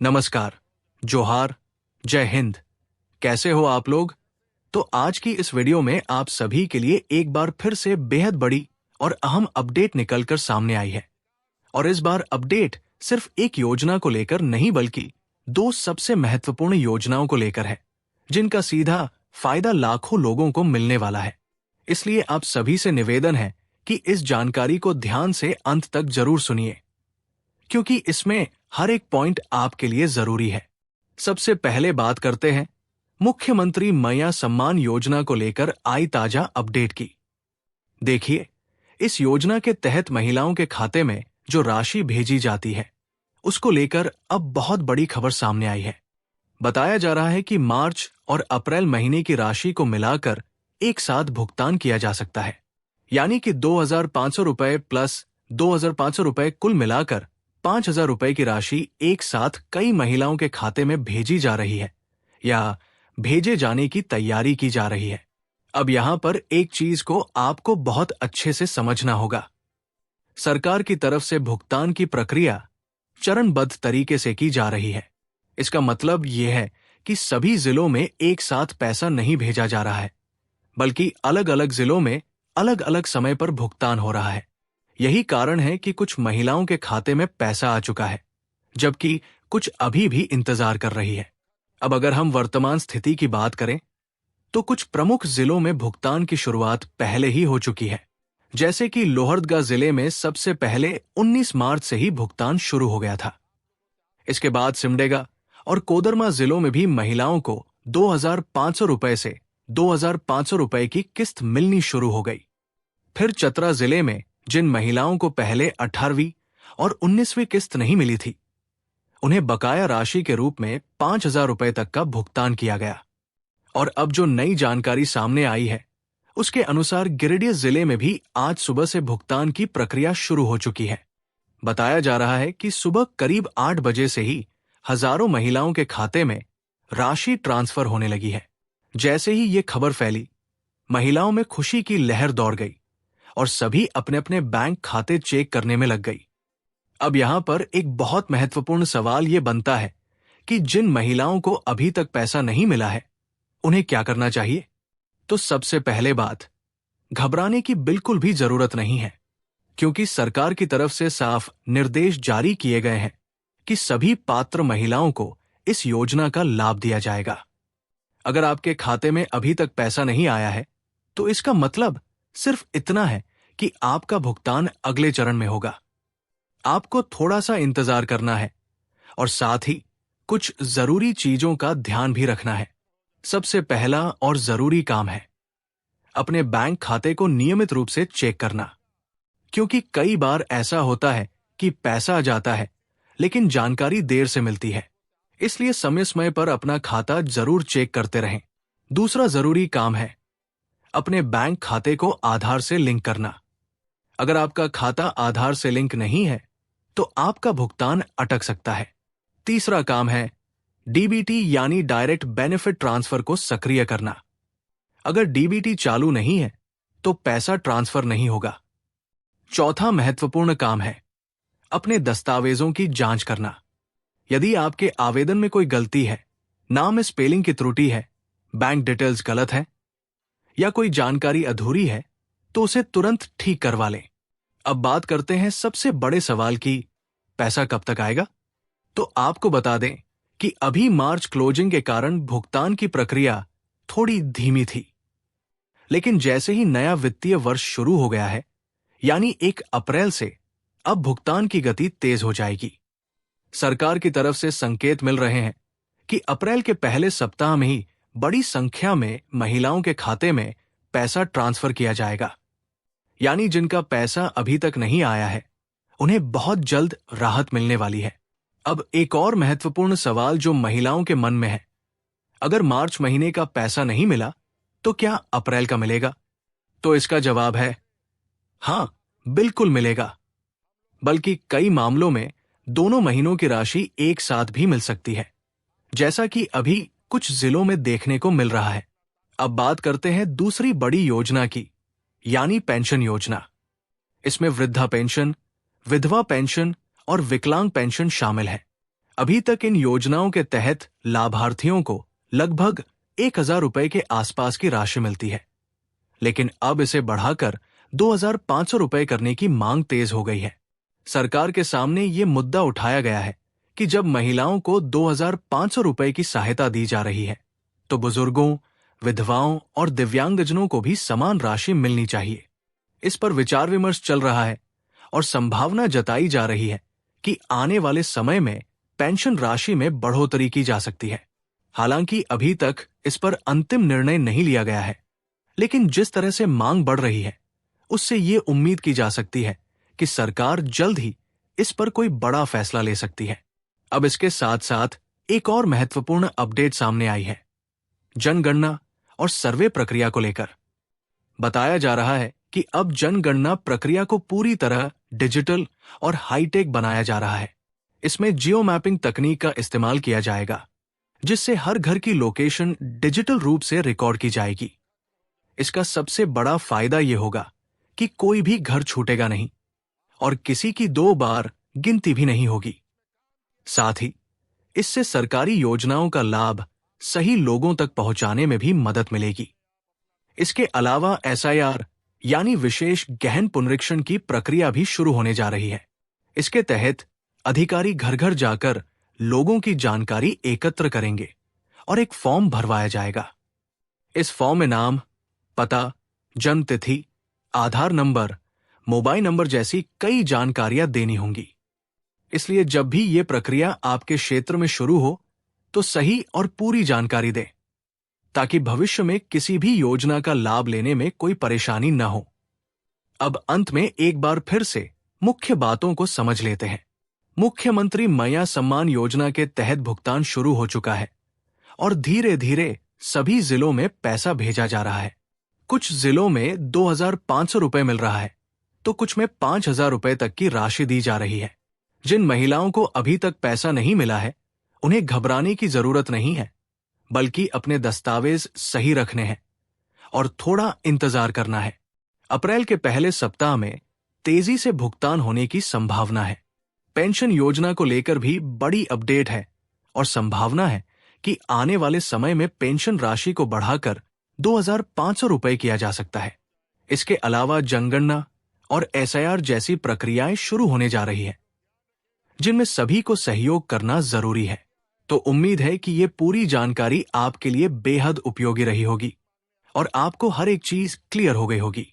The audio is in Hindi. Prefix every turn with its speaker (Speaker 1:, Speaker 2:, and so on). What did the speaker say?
Speaker 1: नमस्कार, जोहार, जय हिंद। कैसे हो आप लोग? तो आज की इस वीडियो में आप सभी के लिए एक बार फिर से बेहद बड़ी और अहम अपडेट निकलकर सामने आई है। और इस बार अपडेट सिर्फ एक योजना को लेकर नहीं बल्कि दो सबसे महत्वपूर्ण योजनाओं को लेकर है, जिनका सीधा फायदा लाखों लोगों को मिलने वाला है। इसलिए आप सभी से निवेदन है कि इस जानकारी को ध्यान से अंत तक जरूर सुनिए, क्योंकि इसमें हर एक पॉइंट आपके लिए जरूरी है। सबसे पहले बात करते हैं मुख्यमंत्री मैया सम्मान योजना को लेकर आई ताजा अपडेट की। देखिए, इस योजना के तहत महिलाओं के खाते में जो राशि भेजी जाती है, उसको लेकर अब बहुत बड़ी खबर सामने आई है। बताया जा रहा है कि मार्च और अप्रैल महीने की राशि को मिलाकर एक साथ भुगतान किया जा सकता है, यानी कि 2,500 रुपए प्लस 2,500 रुपए कुल मिलाकर 5,000 रुपए की राशि एक साथ कई महिलाओं के खाते में भेजी जा रही है या भेजे जाने की तैयारी की जा रही है। अब यहां पर एक चीज को आपको बहुत अच्छे से समझना होगा। सरकार की तरफ से भुगतान की प्रक्रिया चरणबद्ध तरीके से की जा रही है। इसका मतलब यह है कि सभी जिलों में एक साथ पैसा नहीं भेजा जा रहा है, बल्कि अलग अलग जिलों में अलग अलग समय पर भुगतान हो रहा है। यही कारण है कि कुछ महिलाओं के खाते में पैसा आ चुका है, जबकि कुछ अभी भी इंतजार कर रही है। अब अगर हम वर्तमान स्थिति की बात करें, तो कुछ प्रमुख जिलों में भुगतान की शुरुआत पहले ही हो चुकी है। जैसे कि लोहरदगा जिले में सबसे पहले 19 मार्च से ही भुगतान शुरू हो गया था। इसके बाद सिमडेगा और कोदरमा जिलों में भी महिलाओं को 2,500 रुपए से 2,500 रुपए की किस्त मिलनी शुरू हो गई। फिर चतरा जिले में जिन महिलाओं को पहले 18वीं और 19वीं किस्त नहीं मिली थी, उन्हें बकाया राशि के रूप में 5,000 रुपए तक का भुगतान किया गया। और अब जो नई जानकारी सामने आई है, उसके अनुसार गिरिडीह जिले में भी आज सुबह से भुगतान की प्रक्रिया शुरू हो चुकी है। बताया जा रहा है कि सुबह करीब 8 बजे से ही हजारों महिलाओं के खाते में राशि ट्रांसफर होने लगी है। जैसे ही ये खबर फैली, महिलाओं में खुशी की लहर दौड़ गई और सभी अपने अपने बैंक खाते चेक करने में लग गई। अब यहां पर एक बहुत महत्वपूर्ण सवाल ये बनता है कि जिन महिलाओं को अभी तक पैसा नहीं मिला है, उन्हें क्या करना चाहिए? तो सबसे पहले बात, घबराने की बिल्कुल भी जरूरत नहीं है, क्योंकि सरकार की तरफ से साफ निर्देश जारी किए गए हैं कि सभी पात्र महिलाओं को इस योजना का लाभ दिया जाएगा। अगर आपके खाते में अभी तक पैसा नहीं आया है, तो इसका मतलब सिर्फ इतना है कि आपका भुगतान अगले चरण में होगा। आपको थोड़ा सा इंतजार करना है और साथ ही कुछ जरूरी चीजों का ध्यान भी रखना है। सबसे पहला और जरूरी काम है अपने बैंक खाते को नियमित रूप से चेक करना, क्योंकि कई बार ऐसा होता है कि पैसा आ जाता है लेकिन जानकारी देर से मिलती है। इसलिए समय समय पर अपना खाता जरूर चेक करते रहें। दूसरा जरूरी काम है अपने बैंक खाते को आधार से लिंक करना। अगर आपका खाता आधार से लिंक नहीं है, तो आपका भुगतान अटक सकता है। तीसरा काम है डीबीटी यानी डायरेक्ट बेनिफिट ट्रांसफर को सक्रिय करना। अगर डीबीटी चालू नहीं है, तो पैसा ट्रांसफर नहीं होगा। चौथा महत्वपूर्ण काम है अपने दस्तावेजों की जांच करना। यदि आपके आवेदन में कोई गलती है, नाम में स्पेलिंग की त्रुटि है, बैंक डिटेल्स गलत है या कोई जानकारी अधूरी है, तो उसे तुरंत ठीक करवा लें। अब बात करते हैं सबसे बड़े सवाल की, पैसा कब तक आएगा? तो आपको बता दें कि अभी मार्च क्लोजिंग के कारण भुगतान की प्रक्रिया थोड़ी धीमी थी, लेकिन जैसे ही नया वित्तीय वर्ष शुरू हो गया है, यानी 1 अप्रैल से, अब भुगतान की गति तेज हो जाएगी। सरकार की तरफ से संकेत मिल रहे हैं कि अप्रैल के पहले सप्ताह में ही बड़ी संख्या में महिलाओं के खाते में पैसा ट्रांसफर किया जाएगा। यानी जिनका पैसा अभी तक नहीं आया है, उन्हें बहुत जल्द राहत मिलने वाली है। अब एक और महत्वपूर्ण सवाल जो महिलाओं के मन में है, अगर मार्च महीने का पैसा नहीं मिला, तो क्या अप्रैल का मिलेगा? तो इसका जवाब है हां, बिल्कुल मिलेगा। बल्कि कई मामलों में दोनों महीनों की राशि एक साथ भी मिल सकती है, जैसा कि अभी कुछ जिलों में देखने को मिल रहा है। अब बात करते हैं दूसरी बड़ी योजना की, यानी पेंशन योजना। इसमें वृद्धा पेंशन, विधवा पेंशन और विकलांग पेंशन शामिल है। अभी तक इन योजनाओं के तहत लाभार्थियों को लगभग 1,000 रुपए के आसपास की राशि मिलती है, लेकिन अब इसे बढ़ाकर 2,500 रुपए करने की मांग तेज हो गई है। सरकार के सामने ये मुद्दा उठाया गया है कि जब महिलाओं को 2,500 रुपए की सहायता दी जा रही है, तो बुजुर्गों, विधवाओं और दिव्यांगजनों को भी समान राशि मिलनी चाहिए। इस पर विचार विमर्श चल रहा है और संभावना जताई जा रही है कि आने वाले समय में पेंशन राशि में बढ़ोतरी की जा सकती है। हालांकि अभी तक इस पर अंतिम निर्णय नहीं लिया गया है, लेकिन जिस तरह से मांग बढ़ रही है, उससे ये उम्मीद की जा सकती है कि सरकार जल्द ही इस पर कोई बड़ा फैसला ले सकती है। अब इसके साथ साथ एक और महत्वपूर्ण अपडेट सामने आई है। जनगणना और सर्वे प्रक्रिया को लेकर बताया जा रहा है कि अब जनगणना प्रक्रिया को पूरी तरह डिजिटल और हाईटेक बनाया जा रहा है। इसमें जियो मैपिंग तकनीक का इस्तेमाल किया जाएगा, जिससे हर घर की लोकेशन डिजिटल रूप से रिकॉर्ड की जाएगी। इसका सबसे बड़ा फायदा यह होगा कि कोई भी घर छूटेगा नहीं और किसी की 2 बार गिनती भी नहीं होगी। साथ ही इससे सरकारी योजनाओं का लाभ सही लोगों तक पहुंचाने में भी मदद मिलेगी। इसके अलावा SIR यानी विशेष गहन पुनरीक्षण की प्रक्रिया भी शुरू होने जा रही है। इसके तहत अधिकारी घर घर जाकर लोगों की जानकारी एकत्र करेंगे और एक फॉर्म भरवाया जाएगा। इस फॉर्म में नाम, पता, जन्म तिथि, आधार नंबर, मोबाइल नंबर जैसी कई जानकारियां देनी होंगी। इसलिए जब भी ये प्रक्रिया आपके क्षेत्र में शुरू हो, तो सही और पूरी जानकारी दें, ताकि भविष्य में किसी भी योजना का लाभ लेने में कोई परेशानी न हो। अब अंत में एक बार फिर से मुख्य बातों को समझ लेते हैं। मुख्यमंत्री मैया सम्मान योजना के तहत भुगतान शुरू हो चुका है और धीरे धीरे सभी जिलों में पैसा भेजा जा रहा है। कुछ जिलों में 2,500 रुपए मिल रहा है, तो कुछ में 5,000 रुपए तक की राशि दी जा रही है। जिन महिलाओं को अभी तक पैसा नहीं मिला है, उन्हें घबराने की जरूरत नहीं है, बल्कि अपने दस्तावेज सही रखने हैं और थोड़ा इंतजार करना है। अप्रैल के पहले सप्ताह में तेजी से भुगतान होने की संभावना है। पेंशन योजना को लेकर भी बड़ी अपडेट है और संभावना है कि आने वाले समय में पेंशन राशि को बढ़ाकर 2,500 रुपए किया जा सकता है। इसके अलावा जनगणना और SIR जैसी प्रक्रियाएं शुरू होने जा रही है, जिनमें सभी को सहयोग करना जरूरी है। तो उम्मीद है कि ये पूरी जानकारी आपके लिए बेहद उपयोगी रही होगी और आपको हर एक चीज क्लियर हो गई होगी।